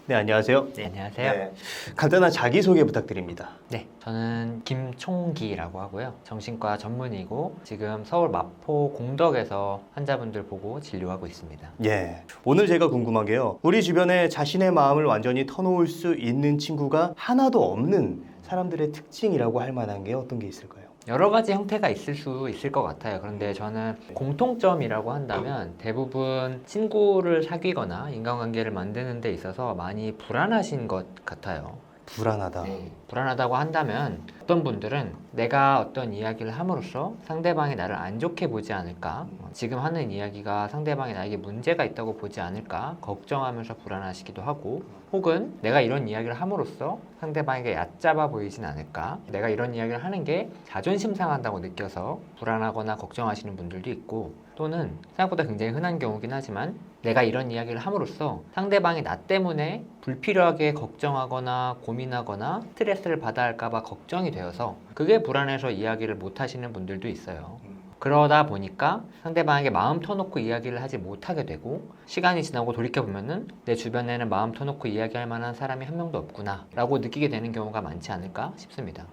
네, 안녕하세요. 네, 안녕하세요. 네, 간단한 자기소개 부탁드립니다. 네, 저는 김총기라고 하고요. 정신과 전문의고 지금 서울 마포 공덕에서 환자분들 보고 진료하고 있습니다. 예, 오늘 제가 궁금한 게요. 우리 주변에 자신의 마음을 완전히 터놓을 수 있는 친구가 하나도 없는 사람들의 특징이라고 할 만한 게 어떤 게 있을까요? 여러 가지 형태가 있을 수 있을 것 같아요. 그런데 저는 공통점이라고 한다면 대부분 친구를 사귀거나 인간관계를 만드는 데 있어서 많이 불안하신 것 같아요. 불안하다. 네, 불안하다고 한다면 어떤 분들은 내가 어떤 이야기를 함으로써 상대방이 나를 안 좋게 보지 않을까, 지금 하는 이야기가 상대방이 나에게 문제가 있다고 보지 않을까 걱정하면서 불안하시기도 하고, 혹은 내가 이런 이야기를 함으로써 상대방에게 얕잡아 보이진 않을까, 내가 이런 이야기를 하는 게 자존심 상한다고 느껴서 불안하거나 걱정하시는 분들도 있고, 또는 생각보다 굉장히 흔한 경우긴 하지만 내가 이런 이야기를 함으로써 상대방이 나 때문에 불필요하게 걱정하거나 고민하거나 스트레스를 받아야 할까봐 걱정이 되어서 그게 불안해서 이야기를 못 하시는 분들도 있어요. 그러다 보니까 상대방에게 마음 터놓고 이야기를 하지 못하게 되고, 시간이 지나고 돌이켜보면은 내 주변에는 마음 터놓고 이야기할 만한 사람이 한 명도 없구나 라고 느끼게 되는 경우가 많지 않을까 싶습니다.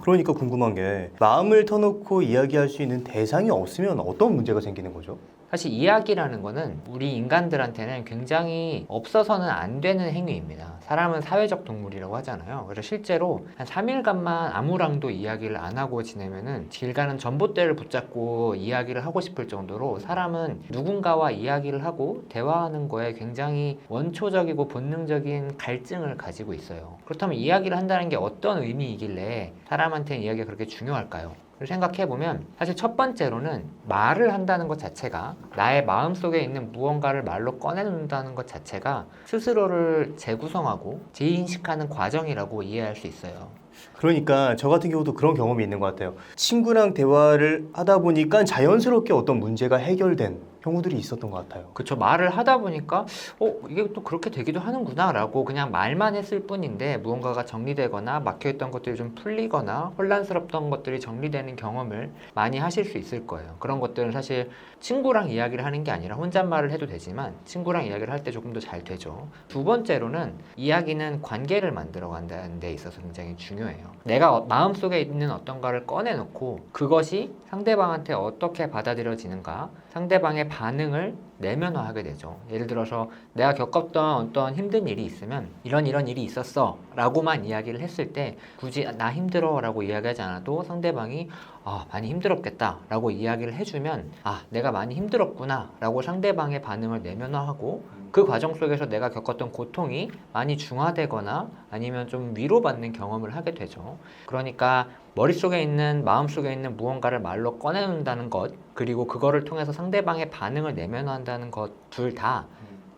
그러니까 궁금한 게 마음을 터놓고 이야기할 수 있는 대상이 없으면 어떤 문제가 생기는 거죠? 사실 이야기라는 거는 우리 인간들한테는 굉장히 없어서는 안 되는 행위입니다. 사람은 사회적 동물이라고 하잖아요. 그래서 실제로 한 3일간만 아무랑도 이야기를 안 하고 지내면은 길 가는 전봇대를 붙잡고 이야기를 하고 싶을 정도로 사람은 누군가와 이야기를 하고 대화하는 거에 굉장히 원초적이고 본능적인 갈증을 가지고 있어요. 그렇다면 이야기를 한다는 게 어떤 의미이길래 사람한테는 이야기가 그렇게 중요할까요? 생각해보면 사실 첫 번째로는 말을 한다는 것 자체가, 나의 마음속에 있는 무언가를 말로 꺼내놓는다는 것 자체가 스스로를 재구성하고 재인식하는 과정이라고 이해할 수 있어요. 그러니까 저 같은 경우도 그런 경험이 있는 것 같아요. 친구랑 대화를 하다 보니까 자연스럽게 어떤 문제가 해결된 경우들이 있었던 것 같아요. 그쵸. 말을 하다 보니까 이게 또 그렇게 되기도 하는구나 라고 그냥 말만 했을 뿐인데 무언가가 정리되거나 막혀있던 것들이 좀 풀리거나 혼란스럽던 것들이 정리되는 경험을 많이 하실 수 있을 거예요. 그런 것들은 사실 친구랑 이야기를 하는 게 아니라 혼잣말을 해도 되지만 친구랑 이야기를 할 때 조금 더 잘 되죠. 두 번째로는 이야기는 관계를 만들어 간다는 데 있어서 굉장히 중요해요. 내가 마음속에 있는 어떤가를 꺼내놓고 그것이 상대방한테 어떻게 받아들여지는가, 상대방의 반응을 내면화하게 되죠. 예를 들어서 내가 겪었던 어떤 힘든 일이 있으면 이런 일이 있었어 라고만 이야기를 했을 때 굳이 나 힘들어 라고 이야기하지 않아도 상대방이 많이 힘들었겠다 라고 이야기를 해주면 내가 많이 힘들었구나 라고 상대방의 반응을 내면화하고, 그 과정 속에서 내가 겪었던 고통이 많이 중화되거나 아니면 좀 위로받는 경험을 하게 되죠. 그러니까 머릿속에 있는, 마음속에 있는 무언가를 말로 꺼내놓는다는 것, 그리고 그거를 통해서 상대방의 반응을 내면화한다는 것, 둘 다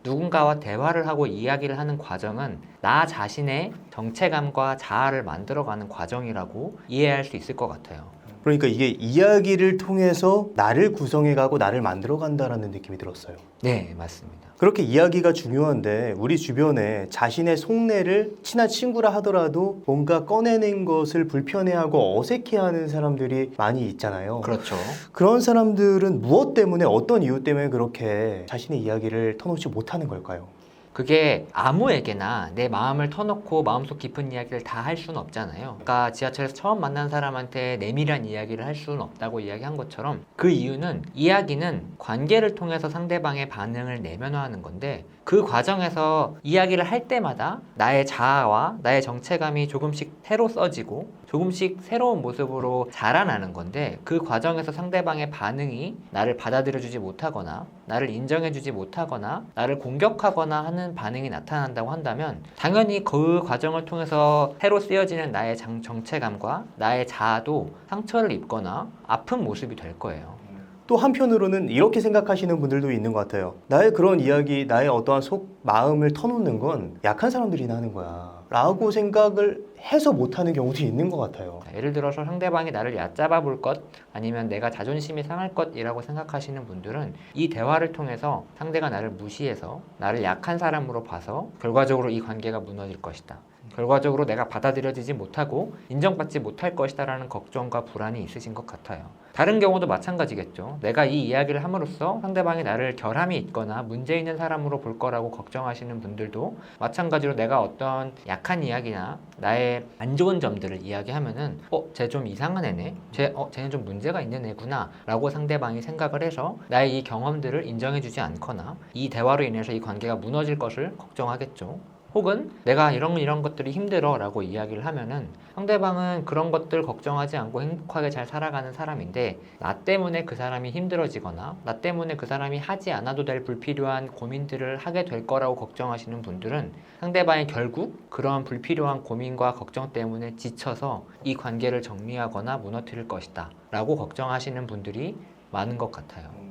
누군가와 대화를 하고 이야기를 하는 과정은 나 자신의 정체감과 자아를 만들어가는 과정이라고 이해할 수 있을 것 같아요. 그러니까 이게 이야기를 통해서 나를 구성해가고 나를 만들어간다라는 느낌이 들었어요. 네, 맞습니다. 그렇게 이야기가 중요한데 우리 주변에 자신의 속내를 친한 친구라 하더라도 뭔가 꺼내는 것을 불편해하고 어색해하는 사람들이 많이 있잖아요. 그렇죠. 그런 사람들은 무엇 때문에, 어떤 이유 때문에 그렇게 자신의 이야기를 터놓지 못하는 걸까요? 그게 아무에게나 내 마음을 터놓고 마음속 깊은 이야기를 다 할 수는 없잖아요. 그러니까 지하철에서 처음 만난 사람한테 내밀한 이야기를 할 수는 없다고 이야기한 것처럼, 그 이유는 이야기는 관계를 통해서 상대방의 반응을 내면화하는 건데, 그 과정에서 이야기를 할 때마다 나의 자아와 나의 정체감이 조금씩 새로 써지고 조금씩 새로운 모습으로 자라나는 건데, 그 과정에서 상대방의 반응이 나를 받아들여주지 못하거나 나를 인정해주지 못하거나 나를 공격하거나 하는 반응이 나타난다고 한다면 당연히 그 과정을 통해서 새로 쓰여지는 나의 정체감과 나의 자아도 상처를 입거나 아픈 모습이 될 거예요. 또 한편으로는 이렇게 생각하시는 분들도 있는 것 같아요. 나의 그런 이야기, 나의 어떠한 속 마음을 터놓는 건 약한 사람들이나 하는 거야 라고 생각을 해서 못하는 경우도 있는 것 같아요. 예를 들어서 상대방이 나를 얕잡아 볼 것, 아니면 내가 자존심이 상할 것이라고 생각하시는 분들은 이 대화를 통해서 상대가 나를 무시해서 나를 약한 사람으로 봐서 결과적으로 이 관계가 무너질 것이다, 결과적으로 내가 받아들여지지 못하고 인정받지 못할 것이다 라는 걱정과 불안이 있으신 것 같아요. 다른 경우도 마찬가지겠죠. 내가 이 이야기를 함으로써 상대방이 나를 결함이 있거나 문제 있는 사람으로 볼 거라고 걱정하시는 분들도 마찬가지로 내가 어떤 약한 이야기나 나의 안 좋은 점들을 이야기하면은 쟤 좀 이상한 애네? 쟤는 좀 문제가 있는 애구나 라고 상대방이 생각을 해서 나의 이 경험들을 인정해주지 않거나 이 대화로 인해서 이 관계가 무너질 것을 걱정하겠죠. 혹은 내가 이런 것들이 힘들어 라고 이야기를 하면은 상대방은 그런 것들 걱정하지 않고 행복하게 잘 살아가는 사람인데 나 때문에 그 사람이 힘들어지거나 나 때문에 그 사람이 하지 않아도 될 불필요한 고민들을 하게 될 거라고 걱정하시는 분들은 상대방이 결국 그런 불필요한 고민과 걱정 때문에 지쳐서 이 관계를 정리하거나 무너뜨릴 것이다 라고 걱정하시는 분들이 많은 것 같아요.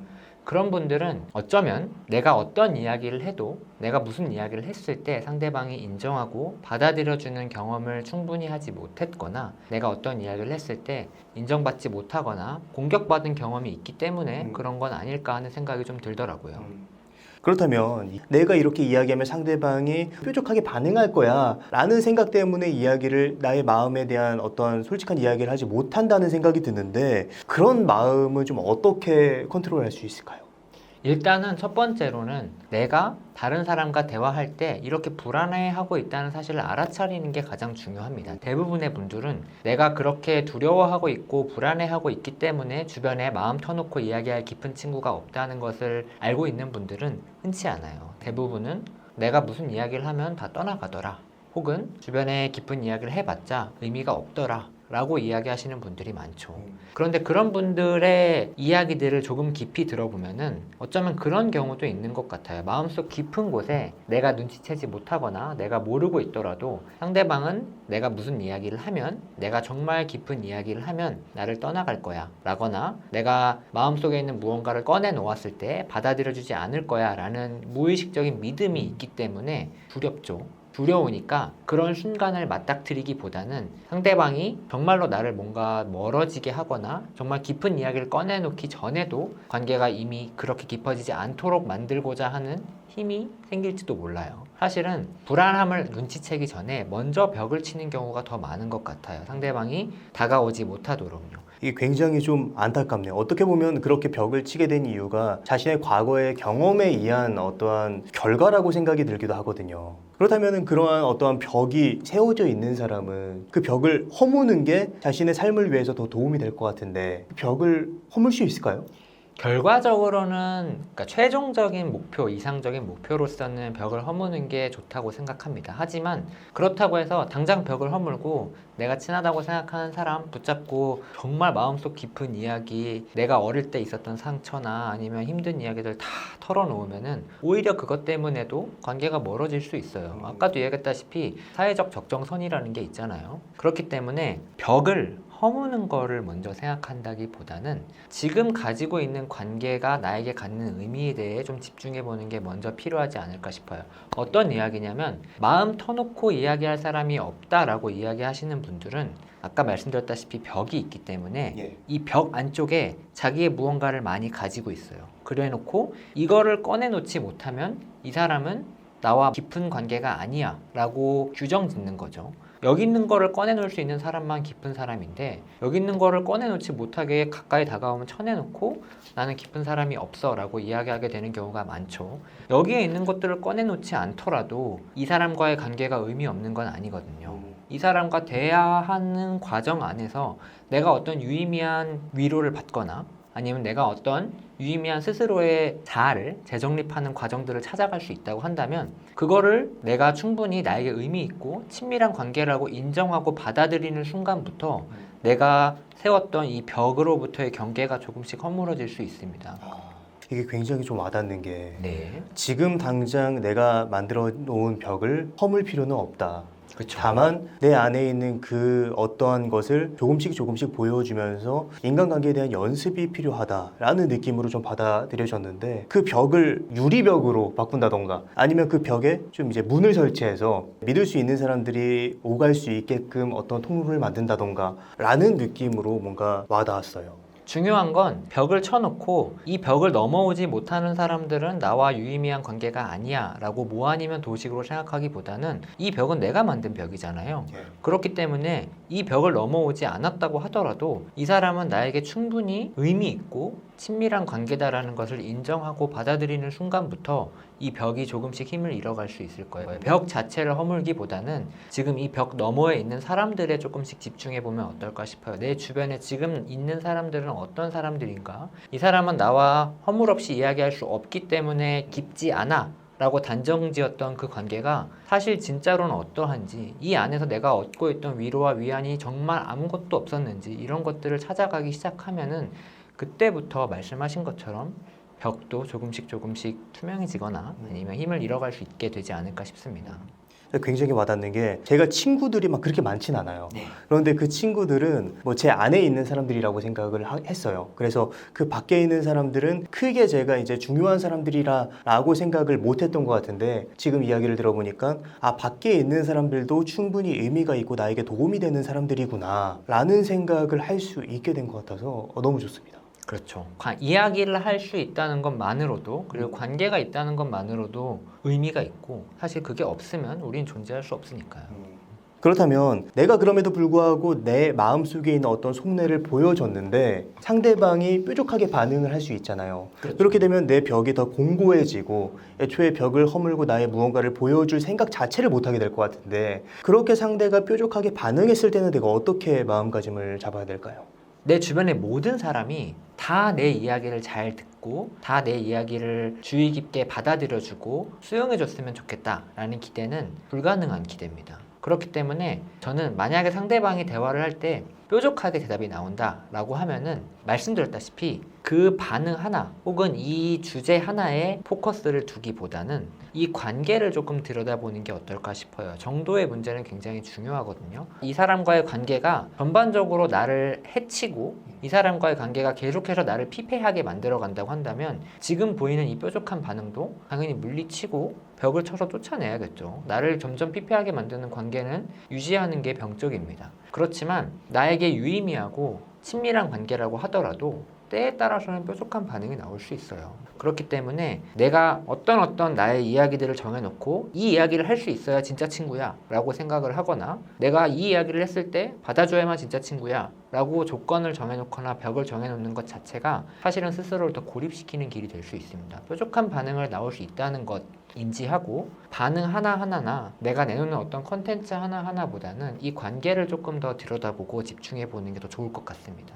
그런 분들은 어쩌면 내가 어떤 이야기를 해도 내가 무슨 이야기를 했을 때 상대방이 인정하고 받아들여주는 경험을 충분히 하지 못했거나 내가 어떤 이야기를 했을 때 인정받지 못하거나 공격받은 경험이 있기 때문에 그런 건 아닐까 하는 생각이 좀 들더라고요. 그렇다면 내가 이렇게 이야기하면 상대방이 뾰족하게 반응할 거야 라는 생각 때문에 이야기를 나의 마음에 대한 어떤 솔직한 이야기를 하지 못한다는 생각이 드는데 그런 마음을 좀 어떻게 컨트롤할 수 있을까요? 일단은 첫 번째로는 내가 다른 사람과 대화할 때 이렇게 불안해하고 있다는 사실을 알아차리는 게 가장 중요합니다. 대부분의 분들은 내가 그렇게 두려워하고 있고 불안해하고 있기 때문에 주변에 마음 터놓고 이야기할 깊은 친구가 없다는 것을 알고 있는 분들은 흔치 않아요. 대부분은 내가 무슨 이야기를 하면 다 떠나가더라. 혹은 주변에 깊은 이야기를 해봤자 의미가 없더라. 라고 이야기하시는 분들이 많죠. 그런데 그런 분들의 이야기들을 조금 깊이 들어보면은 어쩌면 그런 경우도 있는 것 같아요. 마음속 깊은 곳에 내가 눈치채지 못하거나 내가 모르고 있더라도 상대방은 내가 무슨 이야기를 하면 내가 정말 깊은 이야기를 하면 나를 떠나갈 거야 라거나 내가 마음속에 있는 무언가를 꺼내 놓았을 때 받아들여주지 않을 거야 라는 무의식적인 믿음이 있기 때문에 두렵죠. 두려우니까 그런 순간을 맞닥뜨리기보다는 상대방이 정말로 나를 뭔가 멀어지게 하거나 정말 깊은 이야기를 꺼내놓기 전에도 관계가 이미 그렇게 깊어지지 않도록 만들고자 하는 힘이 생길지도 몰라요. 사실은 불안함을 눈치채기 전에 먼저 벽을 치는 경우가 더 많은 것 같아요. 상대방이 다가오지 못하도록요. 이게 굉장히 좀 안타깝네요. 어떻게 보면 그렇게 벽을 치게 된 이유가 자신의 과거의 경험에 의한 어떠한 결과라고 생각이 들기도 하거든요. 그렇다면 그러한 어떠한 벽이 세워져 있는 사람은 그 벽을 허무는 게 자신의 삶을 위해서 더 도움이 될 것 같은데 그 벽을 허물 수 있을까요? 결과적으로는 그러니까 최종적인 목표, 이상적인 목표로서는 벽을 허무는 게 좋다고 생각합니다. 하지만 그렇다고 해서 당장 벽을 허물고 내가 친하다고 생각하는 사람 붙잡고 정말 마음속 깊은 이야기, 내가 어릴 때 있었던 상처나 아니면 힘든 이야기들 다 털어놓으면은 오히려 그것 때문에도 관계가 멀어질 수 있어요. 아까도 얘기했다시피 사회적 적정선이라는 게 있잖아요. 그렇기 때문에 벽을 허무는 거를 먼저 생각한다기보다는 지금 가지고 있는 관계가 나에게 갖는 의미에 대해 좀 집중해 보는 게 먼저 필요하지 않을까 싶어요. 어떤 이야기냐면 마음 터놓고 이야기할 사람이 없다라고 이야기하시는 분들은 아까 말씀드렸다시피 벽이 있기 때문에 이 벽 안쪽에 자기의 무언가를 많이 가지고 있어요. 그래놓고 이거를 꺼내놓지 못하면 이 사람은 나와 깊은 관계가 아니야 라고 규정 짓는 거죠. 여기 있는 거를 꺼내놓을 수 있는 사람만 깊은 사람인데 여기 있는 거를 꺼내놓지 못하게 가까이 다가오면 쳐내놓고 나는 깊은 사람이 없어 라고 이야기하게 되는 경우가 많죠. 여기에 있는 것들을 꺼내놓지 않더라도 이 사람과의 관계가 의미 없는 건 아니거든요. 이 사람과 대화하는 과정 안에서 내가 어떤 유의미한 위로를 받거나 아니면 내가 어떤 유의미한 스스로의 자아를 재정립하는 과정들을 찾아갈 수 있다고 한다면 그거를 내가 충분히 나에게 의미 있고 친밀한 관계라고 인정하고 받아들이는 순간부터 내가 세웠던 이 벽으로부터의 경계가 조금씩 허물어질 수 있습니다. 이게 굉장히 좀 와닿는 게 네. 지금 당장 내가 만들어 놓은 벽을 허물 필요는 없다. 그렇죠. 다만 내 안에 있는 그 어떠한 것을 조금씩 보여주면서 인간관계에 대한 연습이 필요하다라는 느낌으로 좀 받아들여졌는데 그 벽을 유리벽으로 바꾼다던가 아니면 그 벽에 좀 이제 문을 설치해서 믿을 수 있는 사람들이 오갈 수 있게끔 어떤 통로를 만든다던가 라는 느낌으로 뭔가 와닿았어요. 중요한 건 벽을 쳐놓고 이 벽을 넘어오지 못하는 사람들은 나와 유의미한 관계가 아니야 라고 뭐 아니면 도식으로 생각하기보다는 이 벽은 내가 만든 벽이잖아요. 그렇기 때문에 이 벽을 넘어오지 않았다고 하더라도 이 사람은 나에게 충분히 의미 있고 친밀한 관계다라는 것을 인정하고 받아들이는 순간부터 이 벽이 조금씩 힘을 잃어갈 수 있을 거예요. 벽 자체를 허물기보다는 지금 이 벽 너머에 있는 사람들에 조금씩 집중해 보면 어떨까 싶어요. 내 주변에 지금 있는 사람들은 어떤 사람들인가? 이 사람은 나와 허물없이 이야기할 수 없기 때문에 깊지 않아 라고 단정지었던 그 관계가 사실 진짜로는 어떠한지, 이 안에서 내가 얻고 있던 위로와 위안이 정말 아무것도 없었는지, 이런 것들을 찾아가기 시작하면은 그때부터 말씀하신 것처럼 벽도 조금씩 투명해지거나 아니면 힘을 잃어갈 수 있게 되지 않을까 싶습니다. 굉장히 와닿는 게 제가 친구들이 막 그렇게 많진 않아요. 네. 그런데 그 친구들은 뭐 제 안에 있는 사람들이라고 생각을 했어요. 그래서 그 밖에 있는 사람들은 크게 제가 이제 중요한 사람들이라고 생각을 못했던 것 같은데 지금 이야기를 들어보니까 아, 밖에 있는 사람들도 충분히 의미가 있고 나에게 도움이 되는 사람들이구나 라는 생각을 할 수 있게 된 것 같아서 너무 좋습니다. 그렇죠. 이야기를 할 수 있다는 것만으로도, 그리고 관계가 있다는 것만으로도 의미가 있고, 사실 그게 없으면 우린 존재할 수 없으니까요. 그렇다면 내가 그럼에도 불구하고 내 마음속에 있는 어떤 속내를 보여줬는데 상대방이 뾰족하게 반응을 할 수 있잖아요. 그렇죠. 그렇게 되면 내 벽이 더 공고해지고 애초에 벽을 허물고 나의 무언가를 보여줄 생각 자체를 못하게 될 것 같은데, 그렇게 상대가 뾰족하게 반응했을 때는 내가 어떻게 마음가짐을 잡아야 될까요? 내 주변의 모든 사람이 다 내 이야기를 잘 듣고 다 내 이야기를 주의 깊게 받아들여주고 수용해줬으면 좋겠다라는 기대는 불가능한 기대입니다. 그렇기 때문에 저는 만약에 상대방이 대화를 할 때 뾰족하게 대답이 나온다라고 하면은 말씀드렸다시피 그 반응 하나 혹은 이 주제 하나에 포커스를 두기보다는 이 관계를 조금 들여다보는 게 어떨까 싶어요. 정도의 문제는 굉장히 중요하거든요. 이 사람과의 관계가 전반적으로 나를 해치고 이 사람과의 관계가 계속해서 나를 피폐하게 만들어 간다고 한다면 지금 보이는 이 뾰족한 반응도 당연히 물리치고 벽을 쳐서 쫓아내야겠죠. 나를 점점 피폐하게 만드는 관계는 유지하는 게 병적입니다. 그렇지만 나에게 유의미하고 친밀한 관계라고 하더라도 때에 따라서는 뾰족한 반응이 나올 수 있어요. 그렇기 때문에 내가 어떤 나의 이야기들을 정해놓고 이 이야기를 할 수 있어야 진짜 친구야 라고 생각을 하거나, 내가 이 이야기를 했을 때 받아줘야만 진짜 친구야 라고 조건을 정해놓거나 벽을 정해놓는 것 자체가 사실은 스스로를 더 고립시키는 길이 될 수 있습니다. 뾰족한 반응을 나올 수 있다는 것 인지하고 반응 하나하나나 내가 내놓는 어떤 컨텐츠 하나하나보다는 이 관계를 조금 더 들여다보고 집중해보는 게 더 좋을 것 같습니다.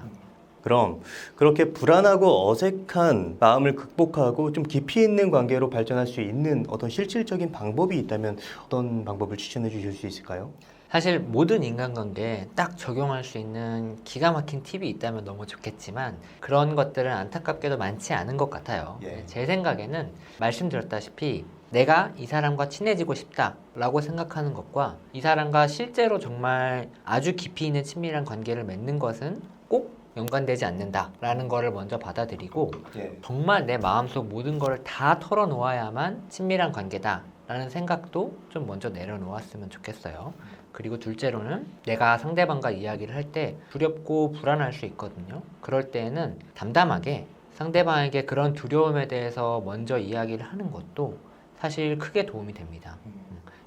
그럼 그렇게 불안하고 어색한 마음을 극복하고 좀 깊이 있는 관계로 발전할 수 있는 어떤 실질적인 방법이 있다면 어떤 방법을 추천해 주실 수 있을까요? 사실 모든 인간관계에 딱 적용할 수 있는 기가 막힌 팁이 있다면 너무 좋겠지만 그런 것들은 안타깝게도 많지 않은 것 같아요. 예. 제 생각에는 말씀드렸다시피 내가 이 사람과 친해지고 싶다라고 생각하는 것과 이 사람과 실제로 정말 아주 깊이 있는 친밀한 관계를 맺는 것은 꼭 연관되지 않는다라는 거를 먼저 받아들이고 정말 내 마음속 모든 거를 다 털어놓아야만 친밀한 관계다라는 생각도 좀 먼저 내려놓았으면 좋겠어요. 그리고 둘째로는 내가 상대방과 이야기를 할 때 두렵고 불안할 수 있거든요. 그럴 때에는 담담하게 상대방에게 그런 두려움에 대해서 먼저 이야기를 하는 것도 사실 크게 도움이 됩니다.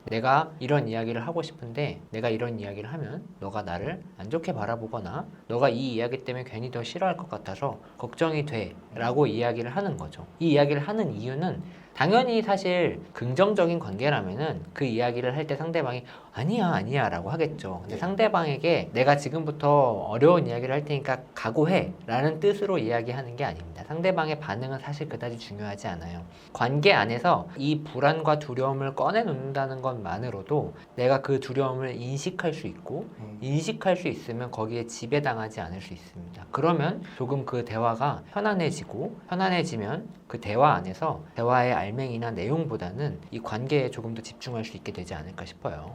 내가 이런 이야기를 하고 싶은데 내가 이런 이야기를 하면 너가 나를 안 좋게 바라보거나 너가 이 이야기 때문에 괜히 더 싫어할 것 같아서 걱정이 돼 라고 이야기를 하는 거죠. 이 이야기를 하는 이유는 당연히 사실 긍정적인 관계라면은 그 이야기를 할 때 상대방이 아니야 라고 하겠죠. 근데 상대방에게 내가 지금부터 어려운 이야기를 할 테니까 각오해 라는 뜻으로 이야기하는 게 아닙니다. 상대방의 반응은 사실 그다지 중요하지 않아요. 관계 안에서 이 불안과 두려움을 꺼내놓는다는 것만으로도 내가 그 두려움을 인식할 수 있고 인식할 수 있으면 거기에 지배당하지 않을 수 있습니다. 그러면 조금 그 대화가 편안해지고 편안해지면 그 대화 안에서 대화의 알맹이나 내용보다는 이 관계에 조금 더 집중할 수 있게 되지 않을까 싶어요.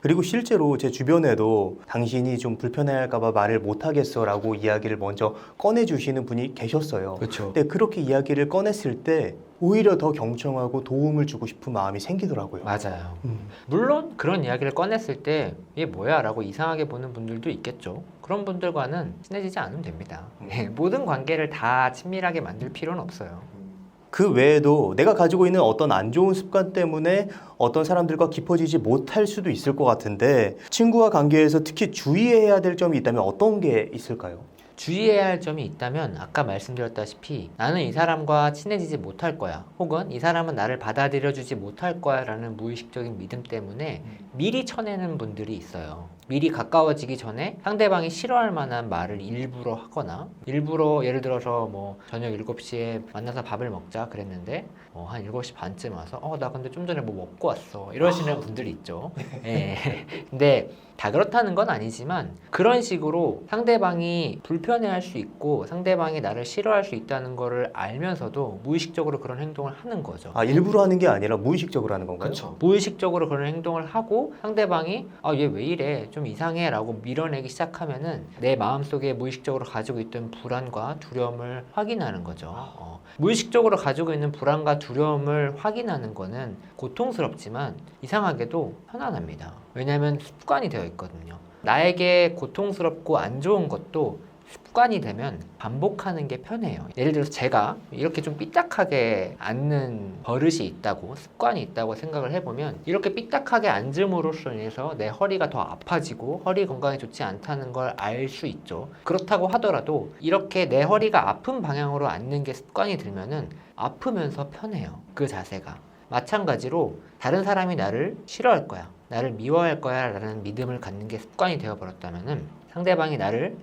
그리고 실제로 제 주변에도 당신이 좀 불편해할까봐 말을 못하겠어라고 이야기를 먼저 꺼내주시는 분이 계셨어요. 그렇죠. 근데 그렇게 이야기를 꺼냈을 때 오히려 더 경청하고 도움을 주고 싶은 마음이 생기더라고요. 맞아요. 음. 물론 그런 이야기를 꺼냈을 때 이게 뭐야 라고 이상하게 보는 분들도 있겠죠. 그런 분들과는 친해지지 않으면 됩니다. 네, 모든 관계를 다 친밀하게 만들 필요는 없어요. 그 외에도 내가 가지고 있는 어떤 안 좋은 습관 때문에 어떤 사람들과 깊어지지 못할 수도 있을 것 같은데 친구와 관계에서 특히 주의해야 될 점이 있다면 어떤 게 있을까요? 주의해야 할 점이 있다면 아까 말씀드렸다시피 나는 이 사람과 친해지지 못할 거야 혹은 이 사람은 나를 받아들여주지 못할 거야 라는 무의식적인 믿음 때문에 미리 쳐내는 분들이 있어요. 미리 가까워지기 전에 상대방이 싫어할 만한 말을 일부러 하거나 일부러 예를 들어서 뭐 저녁 7시에 만나서 밥을 먹자 그랬는데 한 7시 반쯤 와서 나 근데 좀 전에 뭐 먹고 왔어 이러시는 분들이 있죠. 예. 근데 다 그렇다는 건 아니지만 그런 식으로 상대방이 불편해할 수 있고 상대방이 나를 싫어할 수 있다는 거를 알면서도 무의식적으로 그런 행동을 하는 거죠. 아, 일부러 하는 게 아니라 무의식적으로 하는 건가요? 그렇죠. 무의식적으로 그런 행동을 하고 상대방이 얘 왜 이래 좀 이상해 라고 밀어내기 시작하면은 내 마음속에 무의식적으로 가지고 있던 불안과 두려움을 확인하는 거죠. 무의식적으로 가지고 있는 불안과 두려움을 확인하는 거는 고통스럽지만 이상하게도 편안합니다. 왜냐하면 습관이 되어 있거든요. 나에게 고통스럽고 안 좋은 것도 습관이 되면 반복하는 게 편해요. 예를 들어서 제가 이렇게 좀 삐딱하게 앉는 버릇이 있다고 습관이 있다고 생각을 해보면 이렇게 삐딱하게 앉음으로써 인해서 내 허리가 더 아파지고 허리 건강에 좋지 않다는 걸 알 수 있죠. 그렇다고 하더라도 이렇게 내 허리가 아픈 방향으로 앉는 게 습관이 들면은 아프면서 편해요. 그 자세가. 마찬가지로 다른 사람이 나를 싫어할 거야, 나를 미워할 거야 라는 믿음을 갖는 게 습관이 되어버렸다면은 상대방이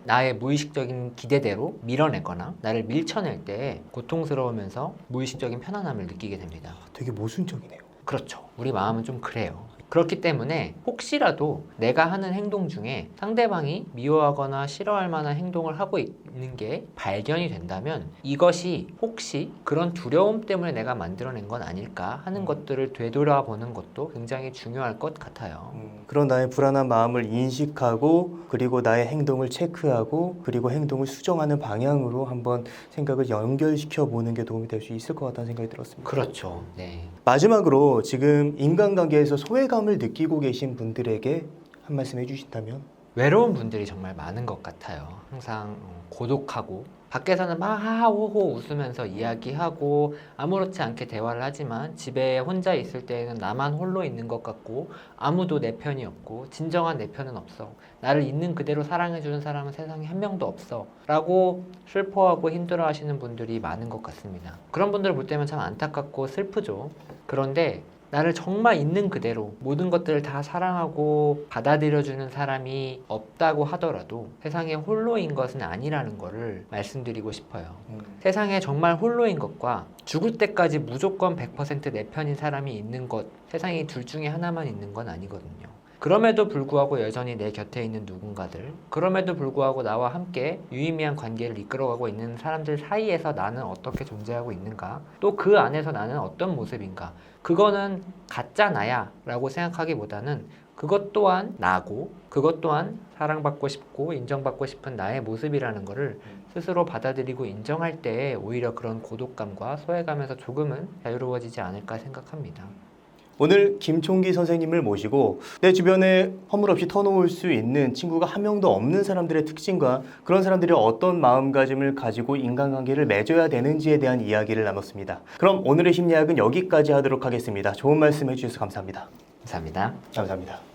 나의 무의식적인 기대대로 밀어내거나 나를 밀쳐낼 때 고통스러우면서 무의식적인 편안함을 느끼게 됩니다. 되게 모순적이네요. 그렇죠. 우리 마음은 좀 그래요. 그렇기 때문에 혹시라도 내가 하는 행동 중에 상대방이 미워하거나 싫어할 만한 행동을 하고 있는 게 발견이 된다면 이것이 혹시 그런 두려움 때문에 내가 만들어낸 건 아닐까 하는 것들을 되돌아보는 것도 굉장히 중요할 것 같아요. 그런 나의 불안한 마음을 인식하고 그리고 나의 행동을 체크하고 그리고 행동을 수정하는 방향으로 한번 생각을 연결시켜 보는 게 도움이 될 수 있을 것 같다는 생각이 들었습니다. 그렇죠. 네. 마지막으로 지금 인간관계에서 소외감을 느끼고 계신 분들에게 한 말씀 해주신다면? 외로운 분들이 정말 많은 것 같아요. 항상 고독하고 밖에서는 막 하하호호 웃으면서 이야기하고 아무렇지 않게 대화를 하지만 집에 혼자 있을 때에는 나만 홀로 있는 것 같고 아무도 내 편이 없고 진정한 내 편은 없어. 나를 있는 그대로 사랑해주는 사람은 세상에 한 명도 없어 라고 슬퍼하고 힘들어하시는 분들이 많은 것 같습니다. 그런 분들을 볼 때면 참 안타깝고 슬프죠. 그런데 나를 정말 있는 그대로 모든 것들을 다 사랑하고 받아들여주는 사람이 없다고 하더라도 세상에 홀로인 것은 아니라는 것을 말씀드리고 싶어요. 세상에 정말 홀로인 것과 죽을 때까지 무조건 100% 내 편인 사람이 있는 것, 세상에 둘 중에 하나만 있는 건 아니거든요. 그럼에도 불구하고 여전히 내 곁에 있는 누군가들, 그럼에도 불구하고 나와 함께 유의미한 관계를 이끌어가고 있는 사람들 사이에서 나는 어떻게 존재하고 있는가, 또 그 안에서 나는 어떤 모습인가, 그거는 가짜 나야 라고 생각하기보다는 그것 또한 나고 그것 또한 사랑받고 싶고 인정받고 싶은 나의 모습이라는 것을 스스로 받아들이고 인정할 때 오히려 그런 고독감과 소외감에서 조금은 자유로워지지 않을까 생각합니다. 오늘 김총기 선생님을 모시고 내 주변에 허물없이 터놓을 수 있는 친구가 한 명도 없는 사람들의 특징과 그런 사람들이 어떤 마음가짐을 가지고 인간관계를 맺어야 되는지에 대한 이야기를 나눴습니다. 그럼 오늘의 심리학은 여기까지 하도록 하겠습니다. 좋은 말씀 해주셔서 감사합니다. 감사합니다. 감사합니다.